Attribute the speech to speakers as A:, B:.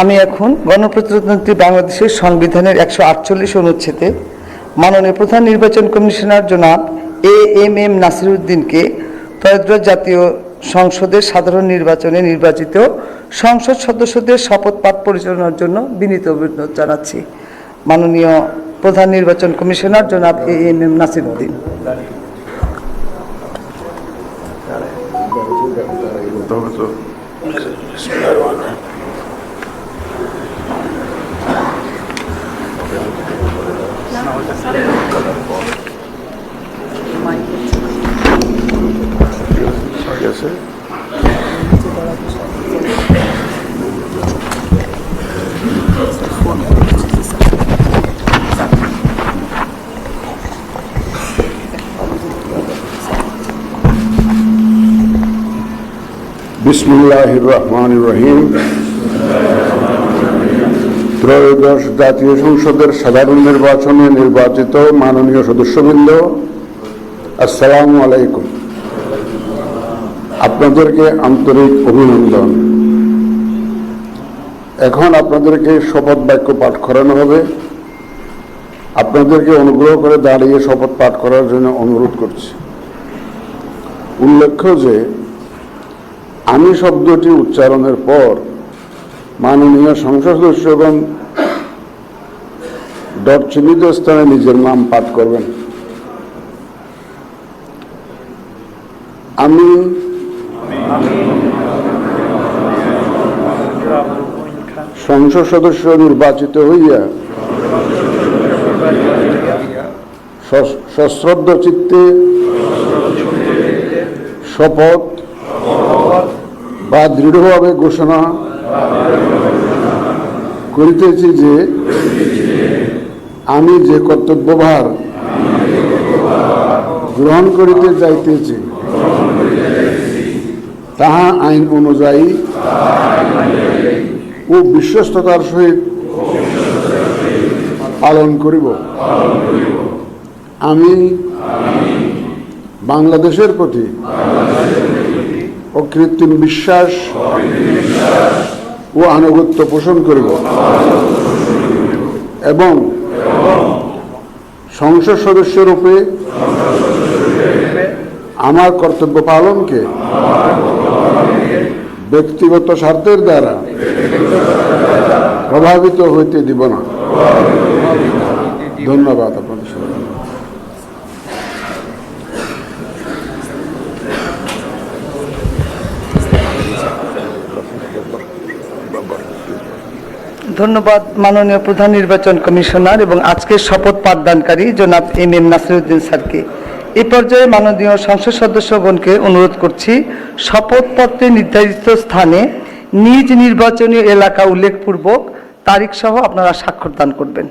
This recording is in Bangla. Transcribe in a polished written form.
A: আমি এখন গণপ্রজাতন্ত্রী বাংলাদেশের সংবিধানের 148 অনুচ্ছেদে মাননীয় প্রধান নির্বাচন কমিশনার জনাব এএমএম নাসিরউদ্দিনকে ত্রয়োদশ জাতীয় সংসদের সাধারণ নির্বাচনে নির্বাচিত সংসদ সদস্যদের শপথ পাঠ পরিচালনার জন্য বিনীত অনুরোধ জানাচ্ছি। মাননীয় প্রধান নির্বাচন কমিশনার জনাব এএমএম নাসিরউদ্দিন।
B: বিসমিল্লাহির রহমানির রহিম। ত্রয়োদশ জাতীয় সংসদের সাধারণ নির্বাচনে নির্বাচিত মাননীয় সদস্যবৃন্দ, আসসালামু আলাইকুম। আপনাদেরকে আন্তরিক অভিনন্দন। এখন আপনাদেরকে শপথ বাক্য পাঠ করানো হবে। আপনাদেরকে অনুগ্রহ করে দাঁড়িয়ে শপথ পাঠ করার জন্য অনুরোধ করছি। উল্লেখ্য যে আমি শব্দটি উচ্চারণের পর মাননীয় সংসদ সদস্যগণ ডট চিহ্নিত স্থানে নিজের নাম পাঠ করবেন। আমি সংসদ সদস্য নির্বাচিত হইয়া সশ্রদ্ধ চিত্তে শপথ বা দৃঢ়ভাবে ঘোষণা করিতেছি যে আমি যে কর্তব্যভার গ্রহণ করিতে যাইতেছি তাহা আইন অনুযায়ী ও বিশ্বস্ততার সহিত পালন করিব। আমি বাংলাদেশের প্রতি অকৃত্রিম বিশ্বাস ও আনুগত্য পোষণ করিব এবং সংসদ সদস্য রূপে আমার কর্তব্য পালনকে ব্যক্তিগত স্বার্থের দ্বারা প্রভাবিত হইতে দিব না। ধন্যবাদ আপনাদের সবাই।
A: ধন্যবাদ মাননীয় প্রধান নির্বাচন কমিশনার এবং আজকের শপথ পাঠদানকারী জনাব এমএম নাসিরউদ্দিন স্যারকে। এই পর্যায়ে মাননীয় সংসদ সদস্যগণকে অনুরোধ করছি শপথপত্রে নির্ধারিত স্থানে নিজ নির্বাচনী এলাকা উল্লেখপূর্বক তারিখ সহ আপনারা স্বাক্ষর দান করবেন।